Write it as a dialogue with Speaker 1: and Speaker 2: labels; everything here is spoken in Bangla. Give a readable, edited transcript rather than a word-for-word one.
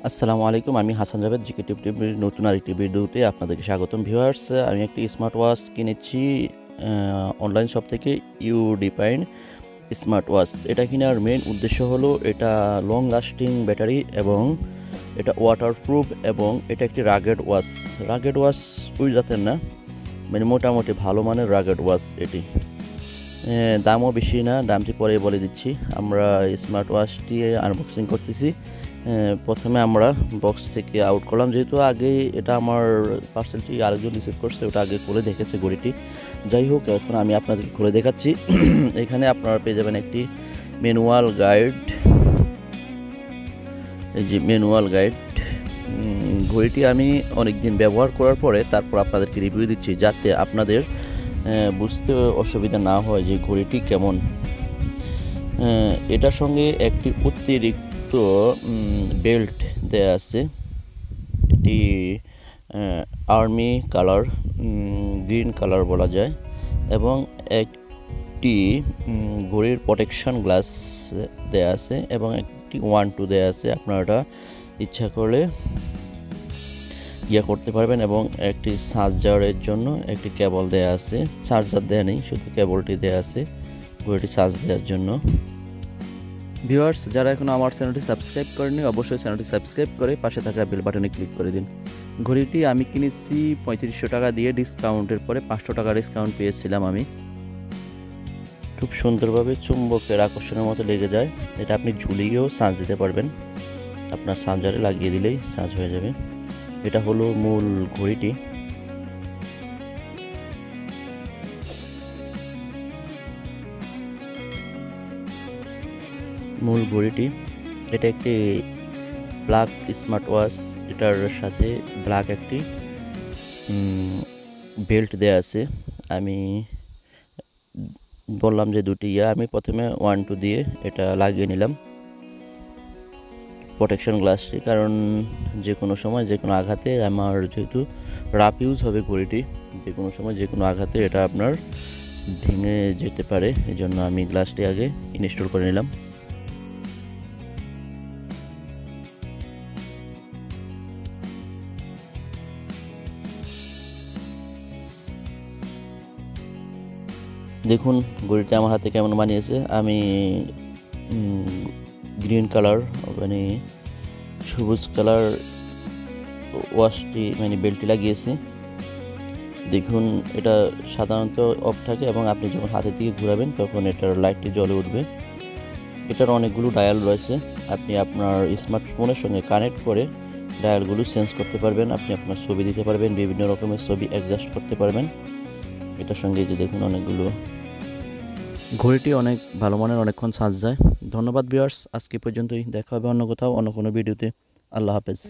Speaker 1: আসসালামু আলাইকুম। আমি হাসান জাভেদ জিকে টিভির নতুন আরেকটি ভিডিওতে আপনাদেরকে স্বাগতম। ভিউয়ার্স, আমি একটি স্মার্ট ওয়াচ কিনেছি অনলাইন শপ থেকে, ইউ ডিফাইন স্মার্ট ওয়াচ। এটা কেনার মেইন উদ্দেশ্য হলো এটা লং লাস্টিং ব্যাটারি এবং এটা ওয়াটারপ্রুফ এবং এটা একটি রাগেড ওয়াচ। রাগেড ওয়াচ ওই জাতের না, মানে মোটামুটি ভালো মানের রাগেড ওয়াচ এটি। দামও বেশি না, দামটি পরে বলে দিচ্ছি। আমরা স্মার্ট ওয়াচটি আনবক্সিং করতেছি। প্রথমে আমরা বক্স থেকে আউট করলাম, যেহেতু আগে এটা আমার পার্সেলটি আরেকজন রিসিভ করছে, ওটা আগে খুলে দেখেছে ঘড়িটি। যাই হোক, এখন আমি আপনাদেরকে খুলে দেখাচ্ছি। এখানে আপনারা পেয়ে যাবেন একটি ম্যানুয়াল গাইড। এই যে ম্যানুয়াল গাইড। ঘড়িটি আমি অনেক দিন ব্যবহার করার পরে তারপর আপনাদেরকে রিভিউ দিচ্ছি, যাতে আপনাদের বুঝতে অসুবিধা না হয় যে ঘড়িটি কেমন। এটার সঙ্গে একটি অতিরিক্ত বেল্ট দেয়া আছে। এটি আর্মি কালার, গ্রিন কালার বলা যায়, এবং একটি ঘড়ির প্রোটেকশন গ্লাস দেয়া আছে এবং একটি 1-2 দেয়া আছে। আপনারা এটা ইচ্ছা করলে করতে পারবেন। এবং একটি চার্জারের জন্য একটি কেবল দেয়া আছে, চার্জার দেয়া নেই, শুধু কেবলটি দেয়া আছে ঘড়িটি চার্জ দেওয়ার জন্য। ভিউয়ার্স, যারা এখনও আমার চ্যানেলটি সাবস্ক্রাইব করেনি, অবশ্যই চ্যানেলটি সাবস্ক্রাইব করে পাশে থাকা বেল বাটনে ক্লিক করে দিন। ঘড়িটি আমি কিনেছি 3500 টাকা দিয়ে, ডিসকাউন্টের পরে 500 টাকা ডিসকাউন্ট পেয়েছিলাম আমি। খুব সুন্দরভাবে চুম্বকের আকর্ষণের মতো লেগে যায়। এটা আপনি ঝুলিয়েও চার্জ দিতে পারবেন, আপনার চার্জারে লাগিয়ে দিলেই চার্জ হয়ে যাবে। এটা হলো মূল ঘড়িটি। মূল ঘড়িটি এটা একটি ব্ল্যাক স্মার্ট ওয়াচ। এটার সাথে ব্ল্যাক একটি বেল্ট দেয়া আছে। আমি বললাম যে দুটি আমি প্রথমে 1-2 দিয়ে এটা লাগিয়ে নিলাম প্রোটেকশন গ্লাসটি, কারণ যে কোনো সময় যে কোনো আঘাতে, আমার যেহেতু রাফ ইউজ হবে ঘড়িটি, যে কোনো সময় যে কোনো আঘাতে এটা আপনার ভেঙে যেতে পারে। এই জন্য আমি গ্লাসটি আগে ইনস্টল করে নিলাম। দেখুন ঘড়িটা আমার হাতে কেমন বানিয়েছে। আমি গ্রিন কালার, মানে সবুজ কালার ওয়াচটি, মানে বেল্টটি লাগিয়েছি। দেখুন, এটা সাধারণত অফ থাকে এবং আপনি যখন হাতের দিকে ঘোরাবেন তখন এটার লাইটটি জ্বলে উঠবে। এটার অনেকগুলো ডায়াল রয়েছে, আপনি আপনার স্মার্টফোনের সঙ্গে কানেক্ট করে ডায়ালগুলো চেঞ্জ করতে পারবেন। আপনি আপনার ছবি দিতে পারবেন, বিভিন্ন রকমের ছবি অ্যাডজাস্ট করতে পারবেন এটার সঙ্গে। যে দেখুন অনেকগুলো, ঘড়িটি অনেক ভালো মানের, অনেকক্ষণ চার্জ যায়। ধন্যবাদ ভিউয়ার্স, আজকে পর্যন্তই। দেখা হবে অন্য কোথাও, অন্য কোনো ভিডিওতে। আল্লাহ হাফেজ।